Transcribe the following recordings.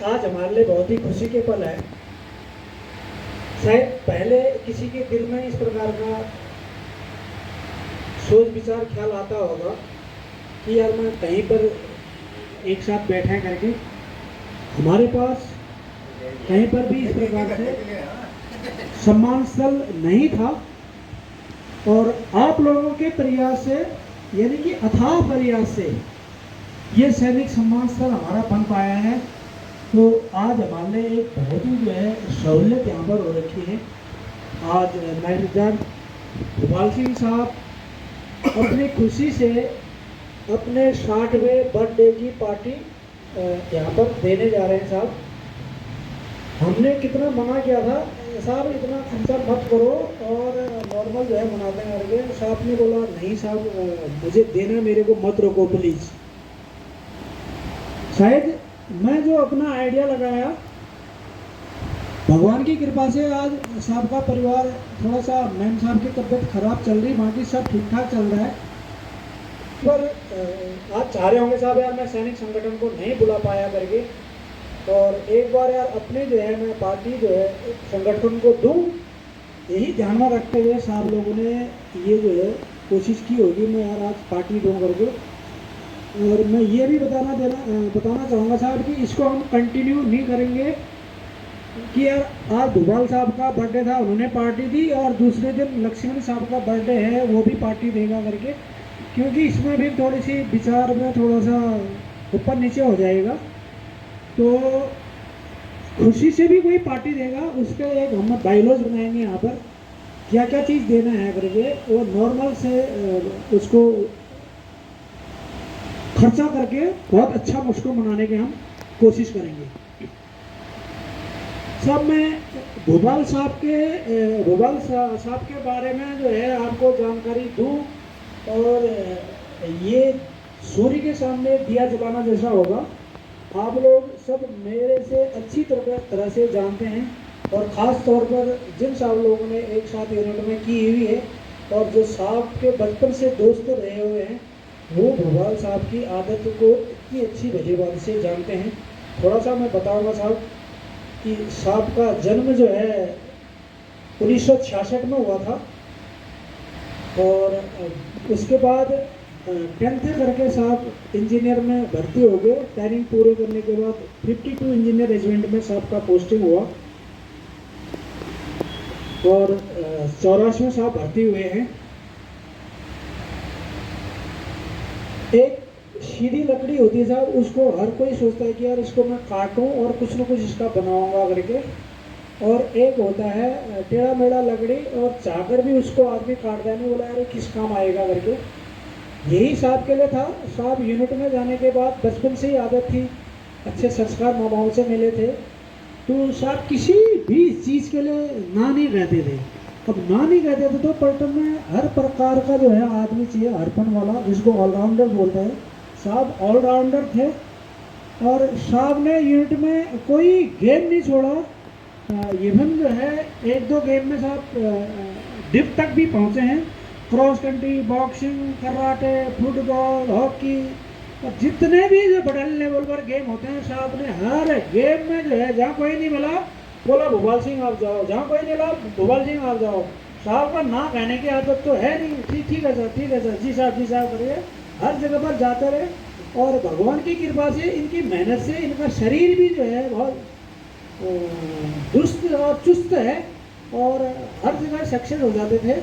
आज हमारे लिए बहुत ही खुशी के पल है। शायद पहले किसी के दिल में इस प्रकार का सोच विचार ख्याल आता होगा कि यार मैं कहीं पर एक साथ बैठे करके, हमारे पास कहीं पर भी इस प्रकार से सम्मान स्थल नहीं था, और आप लोगों के प्रयास से, यानी कि अथाह प्रयास से ये सैनिक सम्मान स्थल हमारा बन पाया है। तो आज हमारे लिए एक बहुत ही जो है सहूलियत यहाँ पर हो रखी है। आज नायब भोपाल सिंह साहब अपनी खुशी से अपने 60वें बर्थडे की पार्टी यहाँ पर देने जा रहे हैं। साहब, हमने कितना मना किया था, साहब इतना खर्चा मत करो और नॉर्मल जो है मनाते हैं करके। साहब ने बोला नहीं साहब, मुझे देना, मेरे को मत रोको प्लीज़। शायद मैं जो अपना आइडिया लगाया, भगवान की कृपा से आज साहब का परिवार, थोड़ा सा मैम साहब की तबीयत खराब चल रही, बाकी सब ठीक ठाक चल रहा है। पर आज चाह रहे होंगे साहब यार मैं सैनिक संगठन को नहीं बुला पाया करके, और एक बार यार अपने जो है मैं पार्टी जो है संगठन को दूं, यही ध्यान में रखते हुए साहब लोगों ने ये जो है कोशिश की होगी मैं यार आज पार्टी दूं करके। और मैं ये भी बताना चाहूँगा साहब कि इसको हम कंटिन्यू नहीं करेंगे कि यार आज धुबाल साहब का बर्थडे था, उन्होंने पार्टी दी, और दूसरे दिन लक्ष्मण साहब का बर्थडे है, वो भी पार्टी देगा करके, क्योंकि इसमें भी थोड़ी सी विचार में थोड़ा सा ऊपर नीचे हो जाएगा। तो खुशी से भी कोई पार्टी देगा, उसके एक हम बाइलॉज बनाएंगे यहाँ पर क्या क्या चीज़ देना है करके, और नॉर्मल से उसको खर्चा करके बहुत अच्छा उसको मनाने की हम कोशिश करेंगे। सब मैं भोपाल साहब के बारे में जो है आपको जानकारी दूं, और ये सूर्य के सामने दिया जलाना जैसा होगा। आप लोग सब मेरे से अच्छी तरह से जानते हैं, और ख़ास तौर पर जिन साहब लोगों ने एक साथ यूनिट में की हुई है, और जो साहब के बचपन से दोस्त रहे हुए हैं, वो भोपाल साहब की आदत को इतनी अच्छी भलीभांति से जानते हैं। थोड़ा सा मैं बताऊंगा साहब कि साहब का जन्म जो है 1966 में हुआ था, और उसके बाद 10th करके साहब इंजीनियर में भर्ती हो गए। ट्रेनिंग पूरे करने के बाद 52 इंजीनियर रेजिमेंट में साहब का पोस्टिंग हुआ, और 84 में साहब भर्ती हुए हैं। एक सीधी लकड़ी होती है साहब, उसको हर कोई सोचता है कि यार इसको मैं काटूं और कुछ न कुछ इसका बनाऊंगा करके, और एक होता है टेढ़ा मेढ़ा लकड़ी, और चाहकर भी उसको आदमी काट देने बोला यार किस काम आएगा करके। यही साहब के लिए था। साहब यूनिट में जाने के बाद बचपन से ही आदत थी, अच्छे संस्कार माँ बाप से मिले थे, तो साहब किसी भी चीज़ के लिए ना नहीं कहते थे। अब ना नहीं कहते थे तो पलटन में हर प्रकार का जो है आदमी चाहिए, हरपन वाला, जिसको ऑलराउंडर बोलते हैं। साहब ऑलराउंडर थे, और साहब ने यूनिट में कोई गेम नहीं छोड़ा। इवन जो है 1-2 गेम में साहब डिप तक भी पहुँचे हैं। Cross country, boxing, karate, football, hockey, और जितने भी जो बड़े लेवल पर गेम होते हैं, साहब ने हर गेम में जो है, जहाँ कोई नहीं मिला बोला भोपाल सिंह आप जाओ, जहाँ कोई नहीं मिला भोपाल सिंह आप जाओ। साहब का ना कहने की आदत तो है नहीं। ठीक है सर, ठीक है सर, जी साहब करिए। हर जगह पर जाते रहे, और भगवान की कृपा से, इनकी मेहनत से इनका शरीर भी जो है बहुत दुरुस्त और चुस्त है, और हर जगह सक्सेस हो जाते थे।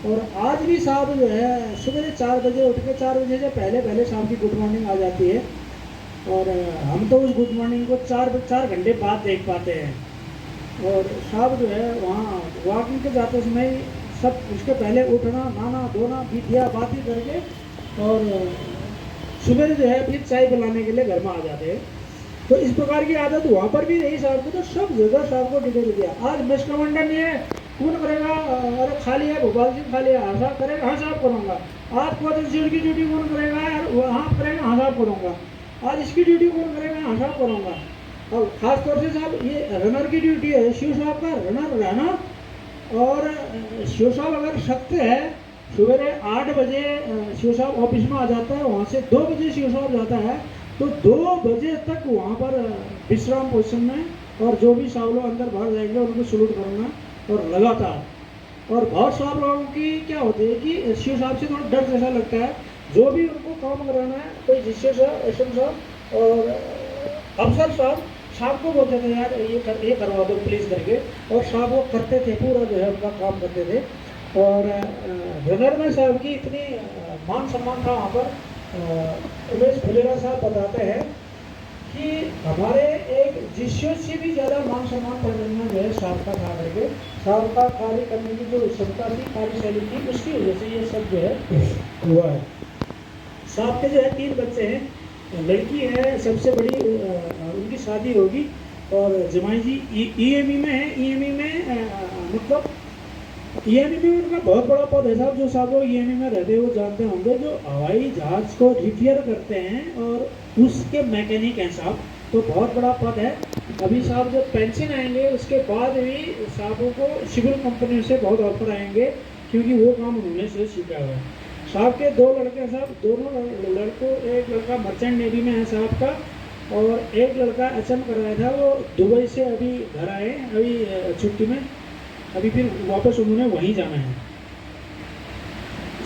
और आज भी साहब जो है सुबह 4 बजे उठ के, 4 बजे से पहले साहब की गुड मॉर्निंग आ जाती है, और हम तो उस गुड मॉर्निंग को 4 घंटे बाद देख पाते हैं। और साहब जो है वहाँ वॉकिंग के जाते समय सब उसके पहले उठना, नहाना धोना, विद्या बाती करके, और सुबह जो है फिर चाय पिलाने के लिए घर में आ जाते हैं। तो इस प्रकार की आदत वहाँ पर भी रही साहब को, तो सब जगह साहब को डिटेल दिया। आज मिस कमांडर नहीं है, कौन करेगा, अरे खाली है भोपाल सिंह, खाली है, हाँ साहब करेगा, हाँ साहब करूँगा। आज क्वार्टर की ड्यूटी कौन करेगा यार, हाँ करेगा, हाँ साहब करूँगा। आज इसकी ड्यूटी कौन करेगा, हाँ साहब करूँगा। और ख़ास तौर से साहब ये रनर की ड्यूटी है, शिव साहब का रनर रहना। और शिव साहब अगर सत्य है, सवेरे 8 बजे शिव साहब ऑफिस में आ जाता है, वहाँ से 2 बजे शिव साहब जाता है, तो 2 बजे तक वहाँ पर विश्राम पोजिशन में, और जो भी साहब लोग अंदर बाहर जाएंगे उनको सलूट करूँगा। और लगातार, और बहुत साहब लोगों की क्या होती है कि शिव साहब से थोड़ा डर जैसा लगता है, जो भी उनको काम कराना है, कोई जिससे साहब, एस एम साहब और अफसर साहब, साहब को बोलते थे यार ये करवा दो प्लीज़ करके, और साहब वो करते थे, पूरा जो है उनका काम करते थे। और रनर में साहब की इतनी मान सम्मान था वहाँ पर। उमेश फुलेरा साहब बताते हैं कि हमारे एक जिस्यों से भी ज़्यादा मान सम्मान प्रबंधन जो है साहब का था करके, साहब का कार्य करने की जो क्षमता थी, कार्यशैली थी, उसकी वजह से ये सब जो है हुआ है। साहब के जो है 3 बच्चे हैं, लड़की है सबसे बड़ी, उनकी शादी होगी, और जमाई जी ईएमई में है। ईएमई में मतलब ईएमई में उनका बहुत बड़ा पद है साहब। जो साहब लोग ईएमई में रहते हैं वो जानते होंगे, जो हवाई जहाज को रिपेयर करते हैं और उसके मैकेनिक हैं साहब, तो बहुत बड़ा पद है। अभी साहब जब पेंशन आएंगे उसके बाद भी साहबों को सिविल कंपनी से बहुत ऑफर आएंगे, क्योंकि वो काम उन्होंने से सीखा हुआ है। साहब के 2 लड़के साहब, दोनों लड़कों, एक लड़का मर्चेंट नेवी में है साहब का, और एक लड़का एचएम कर रहा था, वो दुबई से अभी घर आए अभी छुट्टी में, अभी फिर वापस उन्होंने वहीं जाना है।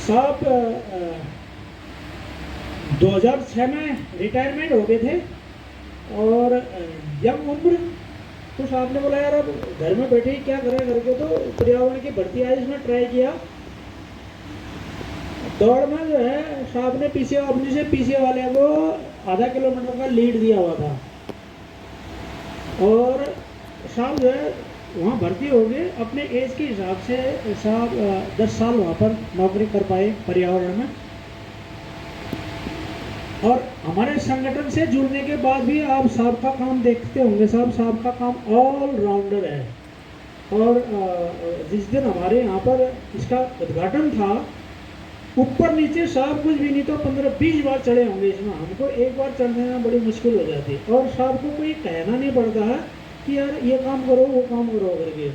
साहब 2006 में रिटायरमेंट हो गए थे, और यंग उम्र, तो साहब ने बोला यार अब घर में बैठे ही क्या करें करके, तो पर्यावरण की भर्ती आई, इसमें ट्राई किया। दौड़ में जो है साहब ने अपने से पीछे वाले को आधा किलोमीटर का लीड दिया हुआ था, और साहब जो है वहाँ भर्ती हो गए। अपने एज के हिसाब से साहब 10 साल वहाँ पर नौकरी कर पाए पर्यावरण में। और हमारे संगठन से जुड़ने के बाद भी आप साहब का काम देखते होंगे साहब का काम ऑल राउंडर है। और जिस दिन हमारे यहाँ पर इसका उद्घाटन था, ऊपर नीचे साहब कुछ भी नहीं तो 15-20 बार चढ़े होंगे इसमें। हमको एक बार चढ़ने में बड़ी मुश्किल हो जाती है, और साहब को कोई कहना नहीं पड़ता है कि यार ये काम करो वो काम करो करके।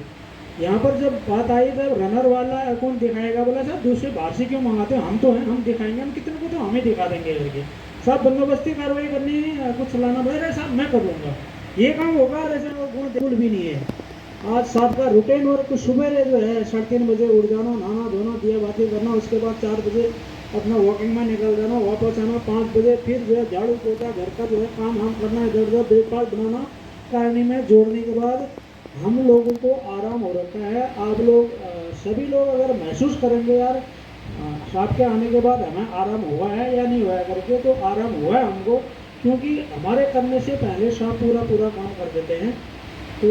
यहाँ पर जब बात आई तब रनर वाला अकाउंट दिखाएगा, बोला साहब दूसरे बाहर से क्यों मंगाते हो, हम तो हैं, हम दिखाएंगे, हम कितने को तो हमें दिखा देंगे करके। साहब बंदोबस्ती कार्रवाई करनी है, कुछ चलाना पड़ेगा साहब, मैं कर लूँगा, ये काम होगा, ऐसा गुण बिल्कुल भी नहीं है। आज साहब का रूटीन वर्क सुबह जो है 3:30 बजे उठ जाना, नहाना धोना, दिया बाती करना, उसके बाद 4 बजे अपना वॉकिंग में निकल जाना, वापस आना 5 बजे, फिर जो है झाड़ू पोछा घर का जो है काम हम करना, इधर उधर ब्रेकफास्ट बनाना, करने में जोड़ने के बाद हम लोगों को आराम हो रखा है। आप लोग सभी लोग अगर महसूस करेंगे यार साहब के आने के बाद हमें आराम हुआ है या नहीं हुआ है करके, तो आराम हुआ है हमको, क्योंकि हमारे करने से पहले साहब पूरा काम कर देते हैं। तो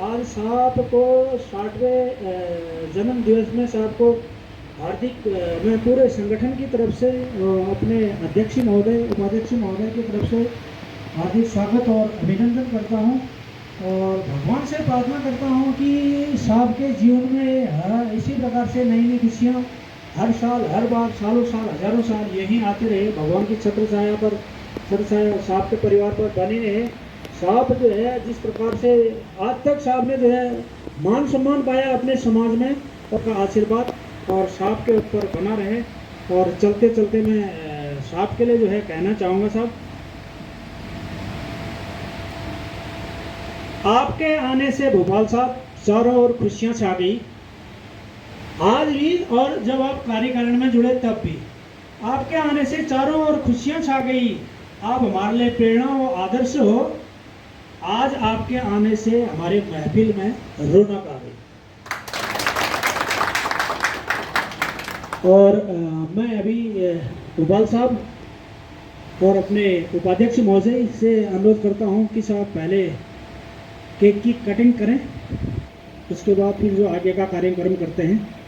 आज साहब को 60वें जन्म दिवस में साहब को हार्दिक मैं पूरे संगठन की तरफ से अपने अध्यक्ष महोदय, उपाध्यक्ष महोदय की तरफ से हार्दिक स्वागत और अभिनंदन करता हूं, और भगवान से प्रार्थना करता हूं कि साहब के जीवन में इसी प्रकार से नई नई खुशियाँ हर साल, हर बार, सालों साल, हजारों साल यही आते रहे। भगवान की छत्र छाया पर, छत्र छाया साहब के परिवार पर बनी रहे। साहब जो है जिस प्रकार से आज तक साहब ने जो है मान सम्मान पाया अपने समाज में, उनका आशीर्वाद और साहब के ऊपर बना रहे। और चलते चलते मैं साहब के लिए जो है कहना चाहूँगा, साहब आपके आने से भोपाल साहब चारों ओर खुशियाँ छा गई, आज भी और जब आप कार्यकारिणी में जुड़े तब भी आपके आने से चारों ओर खुशियाँ छा गई। आप हमारे लिए प्रेरणा और आदर्श हो। आज आपके आने से हमारे महफिल में रौनक आ गई। और मैं अभी भोपाल साहब और अपने उपाध्यक्ष महोदय से अनुरोध करता हूं कि साहब पहले केक की कटिंग करें, उसके बाद फिर जो आगे का कार्यक्रम करते हैं।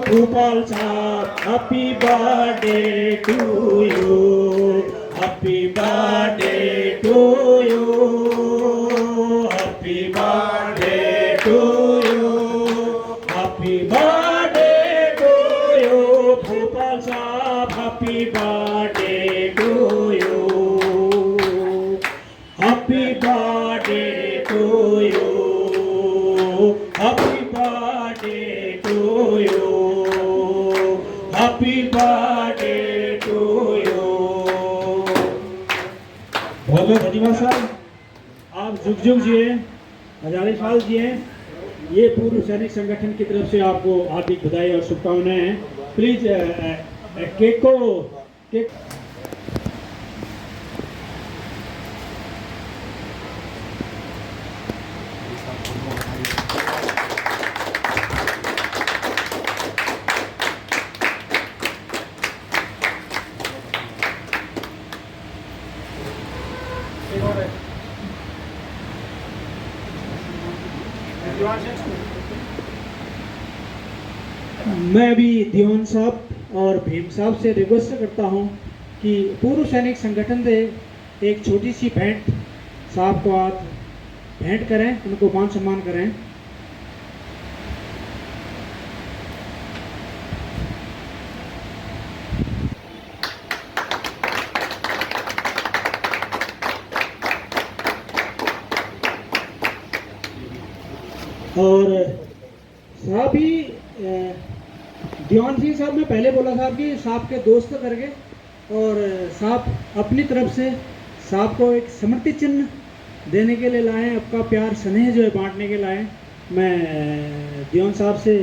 Bhopal Sahab happy birthday to you, happy birthday to you, happy birthday to you, happy birthday to you, Bhopal Sahab happy birthday to you, happy birthday to you, happy birthday to you, happy birthday to you. बहुत बहुत धन्यवाद साहब, आप जुग जुग जिए, हजारों साल जिए। ये पूर्व सैनिक संगठन की तरफ से आपको हार्दिक बधाई और शुभकामनाएं हैं। प्लीज केक को केक मैं अभी दीवान साहब और भीम साहब से रिक्वेस्ट करता हूं कि पूर्व सैनिक संगठन से एक छोटी सी भेंट साहब को आज भेंट करें, उनको मान सम्मान करें। और साहब ही दीवान सिंह साहब, मैं पहले बोला साहब कि साहब के दोस्त करके, और साहब अपनी तरफ से साहब को एक स्मृति चिन्ह देने के लिए लाए, आपका प्यार स्नेह जो है बांटने के लाए। मैं दीवान साहब से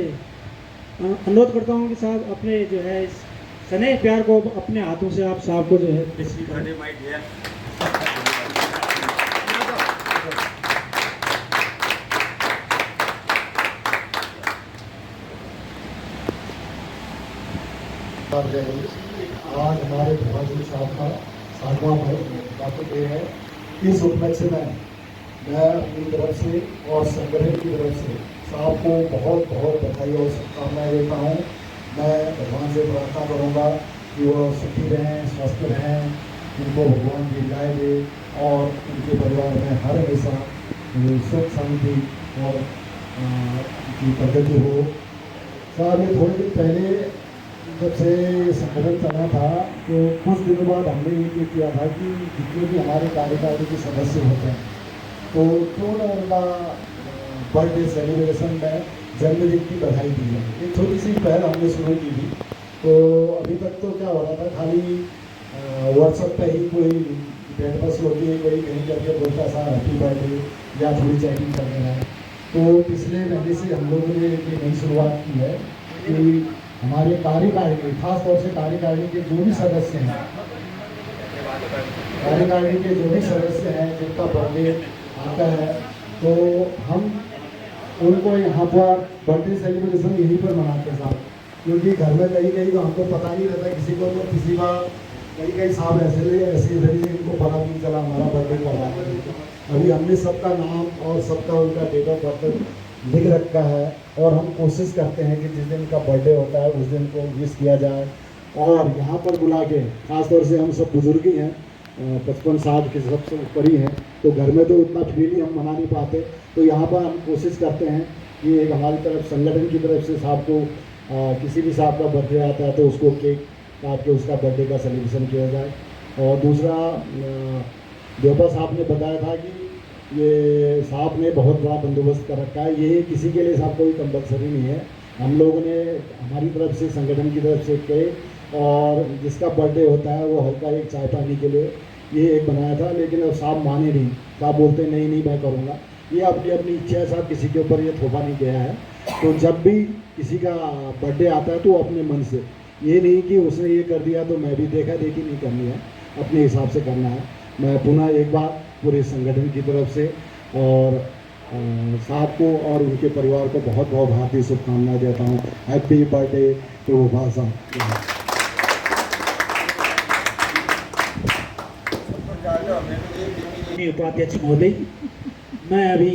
अनुरोध करता हूँ कि साहब अपने जो है इस स्नेह प्यार को अपने हाथों से आप साहब को जो है रिसीव करें। आज हमारे भाजी साहब का 60वां बर्थडे है। इस उपलक्ष्य में मैं अपनी तरफ से और संगठन की तरफ से साहब को बहुत बहुत बधाई और शुभकामनाएं देता हूँ। मैं भगवान से प्रार्थना करूँगा कि वो सुखी रहें, स्वस्थ रहें, उनको भगवान दीर्घायु दे और उनके परिवार में हर हमेशा सुख शांति और की प्रगति हो। साहब ने थोड़े दिन पहले जब से संगठन चला था तो कुछ दिनों बाद हमने ये किया था कि जितने भी हमारे कार्यकारिणी के सदस्य होते हैं तो क्यों ना उनका बर्थडे सेलिब्रेशन में जन्मदिन की बधाई दी जाए। एक छोटी सी पहल हमने शुरू की थी। तो अभी तक तो क्या हो रहा था, खाली व्हाट्सएप पे ही कोई डेट बस होती है, कोई कहीं करके बोलता था हैप्पी बर्थडे या थोड़ी चैटिंग करने है। तो पिछले महीने से हम लोगों ने एक नई शुरुआत की है कि हमारे कार्यकारिणी, खास तौर से कार्यकारिणी के जो भी सदस्य हैं, कार्यकारिणी के जो भी सदस्य हैं जिनका बर्थडे आता है तो हम उनको यहाँ पर बर्थडे सेलिब्रेशन यहीं पर मनाते हैं साहब। क्योंकि घर में कहीं कहीं तो हमको पता नहीं रहता किसी को, तो किसी का कहीं साहब ऐसे इनको पता नहीं चला हमारा बर्थडे कब है। अभी हमने सबका नाम और सबका उनका डेट ऑफ बर्थ लिख रखा है और हम कोशिश करते हैं कि जिस दिन का बर्थडे होता है उस दिन को विश किया जाए। और यहाँ पर बुला के, खास तौर से हम सब बुजुर्ग ही हैं, 55 साल के सबसे ऊपर ही हैं, तो घर में तो उतना फ्रीली हम मना नहीं पाते। तो यहाँ पर हम कोशिश करते हैं कि एक हमारी तरफ संगठन की तरफ से साहब को किसी भी साहब का बर्थडे आता है तो उसको केक काट के उसका बर्थडे का सेलिब्रेशन किया जाए। और दूसरा, देवपा साहब ने बताया था कि ये साहब ने बहुत बड़ा बंदोबस्त कर रखा है। ये किसी के लिए साहब कोई कंपलसरी नहीं है, हम लोगों ने हमारी तरफ से संगठन की तरफ से केक और जिसका बर्थडे होता है वो हल्का एक चाय पानी के लिए ये एक बनाया था। लेकिन अब साहब माने नहीं, साहब बोलते नहीं मैं करूँगा। ये अपनी अपनी इच्छा है साहब, किसी के ऊपर ये थोपा नहीं गया है। तो जब भी किसी का बर्थडे आता है तो अपने मन से, ये नहीं कि उसने ये कर दिया तो मैं भी देखा देखी नहीं करनी है, अपने हिसाब से करना है। मैं पुनः एक बार पूरे संगठन की तरफ से और साहब को और उनके परिवार को बहुत बहुत हार्दिक शुभकामनाएं देता हूँ। हैप्पी बर्थडे टू भोपाल साहब। उपाध्यक्ष महोदय, मैं अभी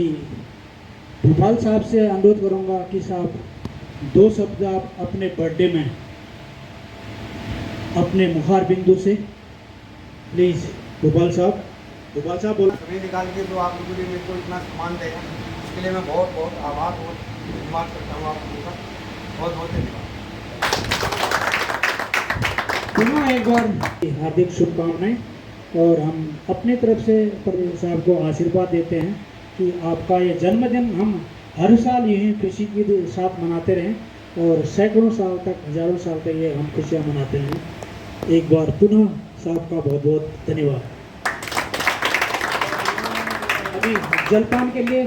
भोपाल साहब से अनुरोध करूंगा कि साहब 2 शब्द आप अपने बर्थडे में अपने मुखार बिंदु से प्लीज। भोपाल साहब बोल। समय निकाल के तो आप लोगों ने मेरे को इतना सम्मान देगा, इसके लिए मैं बहुत बहुत आभार और धन्यवाद करता हूँ आप लोगों का। बहुत बहुत धन्यवाद। पुनः एक बार हार्दिक शुभकामनाएं और हम अपनी तरफ से प्रवीण साहब को आशीर्वाद देते हैं कि आपका ये जन्मदिन हम हर साल यही खुशी के साथ मनाते रहें और सैकड़ों साल तक, हजारों साल तक ये हम खुशियाँ मनाते रहें। एक बार पुनः साहब का बहुत बहुत धन्यवाद। अभी जलपान के लिए